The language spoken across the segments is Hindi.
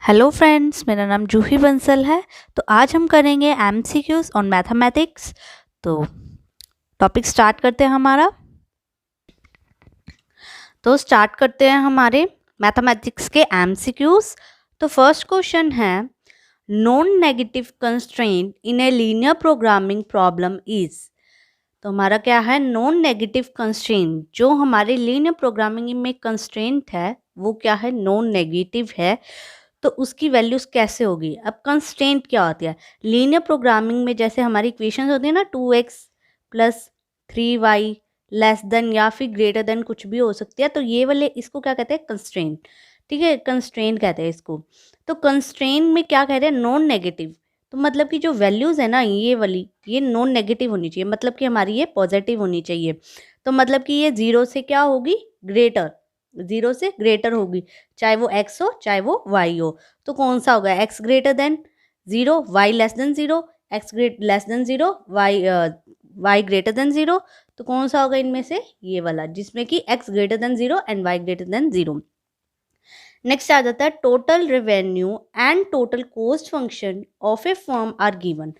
हेलो फ्रेंड्स, मेरा नाम जूही बंसल है। तो आज हम करेंगे एमसीक्यूज ऑन मैथमेटिक्स। तो टॉपिक स्टार्ट करते हैं हमारा। तो स्टार्ट करते हैं हमारे मैथमेटिक्स के एमसीक्यूज। तो फर्स्ट क्वेश्चन है, non negative constraint in a linear programming problem is. तो हमारा क्या है, नॉन नेगेटिव कंस्ट्रेंट। जो हमारे लीनियर प्रोग्रामिंग में कंस्ट्रेंट है वो क्या है, नॉन नेगेटिव है। तो उसकी वैल्यूज कैसे होगी। अब कंस्ट्रेंट क्या होती है लीनियर प्रोग्रामिंग में, जैसे हमारी इक्वेशंस होती है ना, 2x plus 3y less than या फिर ग्रेटर देन कुछ भी हो सकती है। तो ये वाले इसको क्या कहते हैं, कंस्ट्रेंट। ठीक है, कंस्ट्रेंट कहते हैं इसको। तो कंस्ट्रेंट में क्या कह रहे हैं, नॉन नेगेटिव। तो मतलब कि जो वैल्यूज है ना, ये वाली ये नॉन नेगेटिव होनी चाहिए, मतलब कि हमारी ये पॉजिटिव होनी चाहिए। तो मतलब कि ये 0 से क्या होगी, ग्रेटर, 0 से ग्रेटर होगी, चाहे वो x हो चाहे वो y हो। तो कौन सा होगा, x greater than 0, y less than 0, x less than 0, y greater than 0। तो कौन सा होगा इनमें से, ये वाला, जिसमें कि x greater than 0 and y greater than 0। Next आ जाता है, total revenue and total cost function of a firm are given.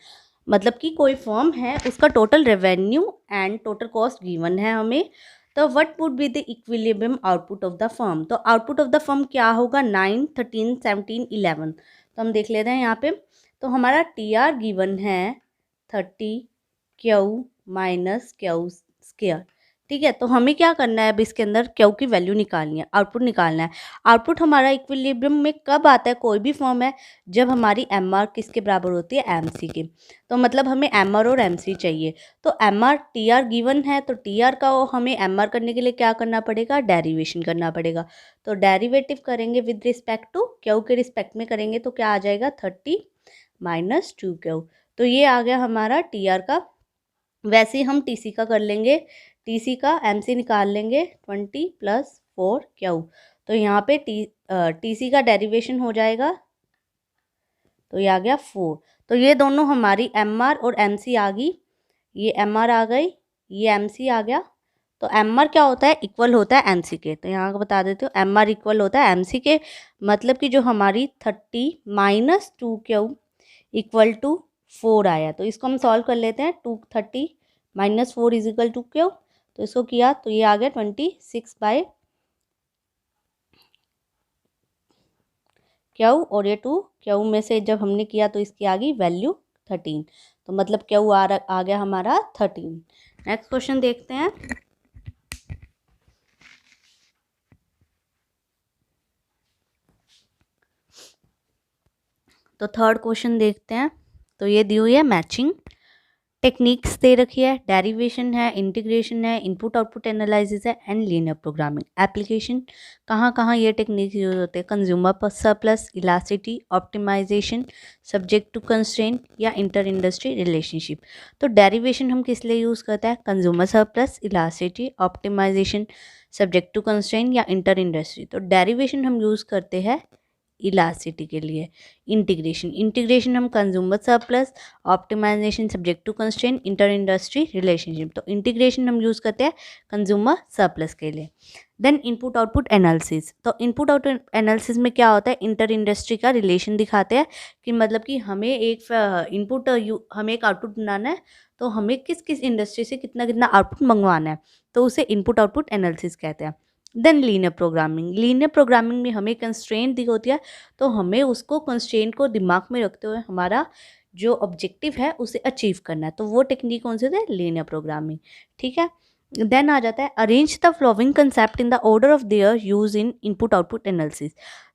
मतलब कि कोई फर्म है, उसका total revenue and total cost given है हमें। तो what would be the equilibrium output of the firm. तो आउटपुट ऑफ द फर्म क्या होगा, 9, 13, 17, 11। तो हम देख लेते हैं यहाँ पे। तो हमारा टी आर गिवन है 30 क्यू माइनस क्यू स्क्वायर। ठीक है, तो हमें क्या करना है, अब इसके अंदर क्यू की वैल्यू निकालनी है, आउटपुट निकालना है। आउटपुट हमारा इक्विलिब्रियम में कब आता है, कोई भी फॉर्म है, जब हमारी एम आर किसके बराबर होती है, एम सी के। तो मतलब हमें एम आर और एम सी चाहिए। तो M R T R given है, तो टी आर का हमें एम आर करने के लिए क्या करना पड़ेगा, डेरिवेशन करना पड़ेगा। तो डेरिवेटिव करेंगे विद रिस्पेक्ट टू क्यू के रिस्पेक्ट में करेंगे, तो क्या आ जाएगा, 30 माइनस 2 क्यू। तो ये आ गया हमारा टी आर का। वैसे ही हम टी सी का कर लेंगे, टी सी का एम सी निकाल लेंगे, 20 प्लस 4 क्यू। तो यहाँ पे टी सी का डेरिवेशन हो जाएगा, तो ये आ गया 4। तो ये दोनों हमारी एम आर और एम सी आ गई, ये एम आर आ गई, ये एम सी आ गया। तो एम आर क्या होता है, इक्वल होता है एम सी के। तो यहाँ बता देती हूँ, एम आर इक्वल होता है एम सी के। मतलब कि जो हमारी 30 माइनस 2 क्यू इक्वल टू 4 आया। तो इसको हम सॉल्व कर लेते हैं, 230 minus 4 is equal to Q. तो इसको किया तो ये आ गया 26 बाय क्यू, और ये 2 क्यू में से जब हमने किया तो इसकी आ गई वैल्यू 13। तो मतलब क्यू आ गया हमारा 13। नेक्स्ट क्वेश्चन देखते हैं। तो थर्ड क्वेश्चन देखते हैं। तो ये दी हुई है मैचिंग टेक्निक्स दे रखी है, डेरिवेशन है, इंटीग्रेशन है, इनपुट आउटपुट एनालिसिस है एंड लीनियर प्रोग्रामिंग एप्लीकेशन। कहाँ कहाँ ये टेक्निक्स यूज होते हैं, consumer surplus, elasticity, optimisation, subject to constraint या इंटर इंडस्ट्री रिलेशनशिप। तो डेरिवेशन हम किस लिए यूज़ करते हैं, consumer surplus, elasticity, optimisation, subject to constraint या इंटर इंडस्ट्री। तो डेरिवेशन हम यूज़ करते हैं इलास्टिसिटी के लिए। इंटीग्रेशन हम consumer surplus, optimisation subject to constraint, inter industry relationship. तो इंटीग्रेशन हम यूज़ करते हैं कंज्यूमर सरप्लस के लिए। Then input output analysis. तो इनपुट आउटपुट एनालिसिस में क्या होता है, इंटर इंडस्ट्री का रिलेशन दिखाते हैं कि मतलब कि हमें एक हमें एक आउटपुट बनाना है, तो हमें किस किस इंडस्ट्री से कितना कितना आउटपुट मंगवाना है, तो उसे इनपुट आउटपुट एनालिसिस कहते हैं। देन लीनियर प्रोग्रामिंग में हमें कंस्ट्रेंट दी होती है, तो हमें उसको कंस्ट्रेंट को दिमाग में रखते हुए हमारा जो ऑब्जेक्टिव है उसे अचीव करना है। तो वो टेक्निक कौन सी होती है, लीनियर प्रोग्रामिंग। ठीक है, देन आ जाता है arrange the flowing concept in the order of their use in input output analysis.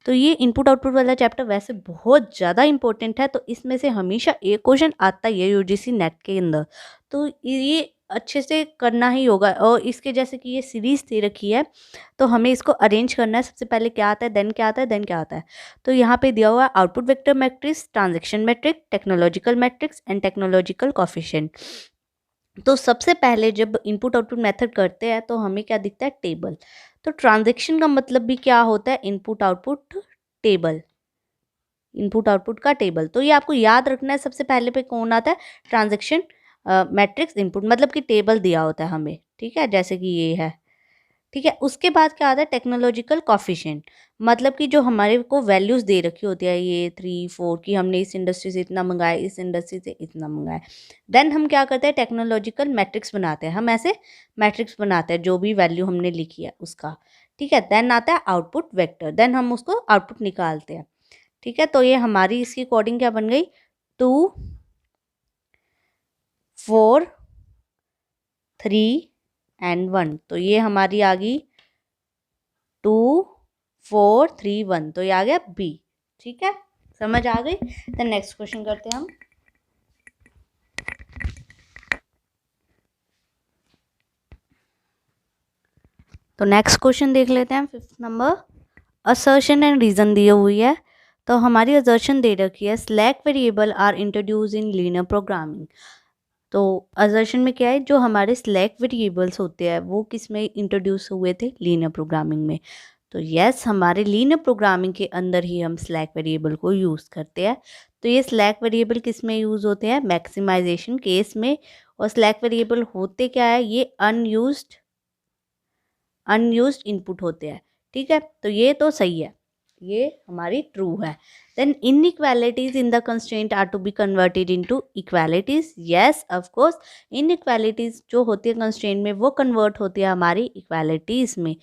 तो ये इनपुट आउटपुट वाला चैप्टर वैसे बहुत ज़्यादा इंपॉर्टेंट है, तो इसमें से हमेशा एक क्वेश्चन आता ही है यूजीसी नेट के अंदर। तो ये अच्छे से करना ही होगा। और इसके जैसे कि ये सीरीज़ दे रखी है, तो हमें इसको अरेंज करना है। सबसे पहले क्या आता है, देन क्या आता है, देन क्या आता है। तो यहाँ पे दिया हुआ है output vector matrix, transaction matrix, technological matrix and technological coefficient. तो सबसे पहले जब इनपुट आउटपुट मेथड करते हैं तो हमें क्या दिखता है, टेबल। तो ट्रांजैक्शन का मतलब भी क्या होता है, input output table, input output का टेबल। तो ये आपको याद रखना है, सबसे पहले पे कौन आता है, ट्रांजैक्शन मैट्रिक्स इनपुट, मतलब कि टेबल दिया होता है हमें। ठीक है, जैसे कि ये है। ठीक है, उसके बाद क्या आता है, टेक्नोलॉजिकल कोफिशिएंट। मतलब कि जो हमारे को वैल्यूज़ दे रखी होती है ये 3 4 कि हमने इस इंडस्ट्री से इतना मंगाया, इस इंडस्ट्री से इतना मंगाया। देन हम क्या करते हैं, टेक्नोलॉजिकल मैट्रिक्स बनाते हैं। हम ऐसे मैट्रिक्स बनाते हैं जो भी वैल्यू हमने लिखी है उसका, ठीक है। देन आता है आउटपुट वेक्टर, देन हम उसको आउटपुट निकालते हैं, ठीक है। तो ये हमारी इसकी कोडिंग क्या बन गई, 2 4 3 एंड 1। तो ये हमारी आ गई 2 4 3 1, तो ये आ गया बी, ठीक है। समझ आ गई। तो नेक्स्ट क्वेश्चन करते हैं हम। तो नेक्स्ट क्वेश्चन देख लेते हैं, 5th number. Assertion and reason दी हुई है। तो हमारी असर्शन दे रखी है, slack variable are introduce in linear programming. तो असर्शन में क्या है, जो हमारे स्लैक वेरिएबल्स होते हैं वो किस में इंट्रोड्यूस हुए थे, लीनियर प्रोग्रामिंग में। तो यस, हमारे लीनियर प्रोग्रामिंग के अंदर ही हम स्लैक वेरिएबल को यूज़ करते हैं। तो ये स्लैक वेरिएबल किस में यूज़ होते हैं, मैक्सिमाइजेशन केस में। और स्लैक वेरिएबल होते क्या है, ये अनयूज्ड इनपुट होते हैं, ठीक है। तो ये तो सही है, ये हमारी ट्रू है। Then inequalities in the constraint are to be converted into equalities. Yes of course, inequalities जो होती है कंस्ट्रेंट में वो कन्वर्ट होती है हमारी इक्वालिटीज में।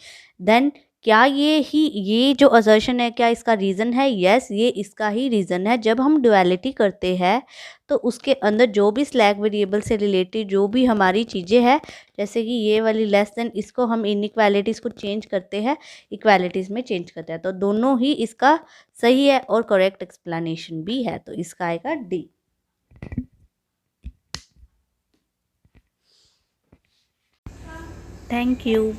देन क्या ये जो असर्शन है, क्या इसका रीज़न है, यस ये इसका ही रीज़न है। जब हम डुअलिटी करते हैं तो उसके अंदर जो भी स्लैक वेरिएबल से रिलेटेड जो भी हमारी चीज़ें हैं, जैसे कि ये वाली लेस देन, इसको हम इनइक्वालिटीज़ को चेंज करते हैं, इक्वालिटीज़ में चेंज करते हैं। तो दोनों ही इसका सही है और करेक्ट एक्सप्लेनेशन भी है। तो इसका आएगा डी। Thank you.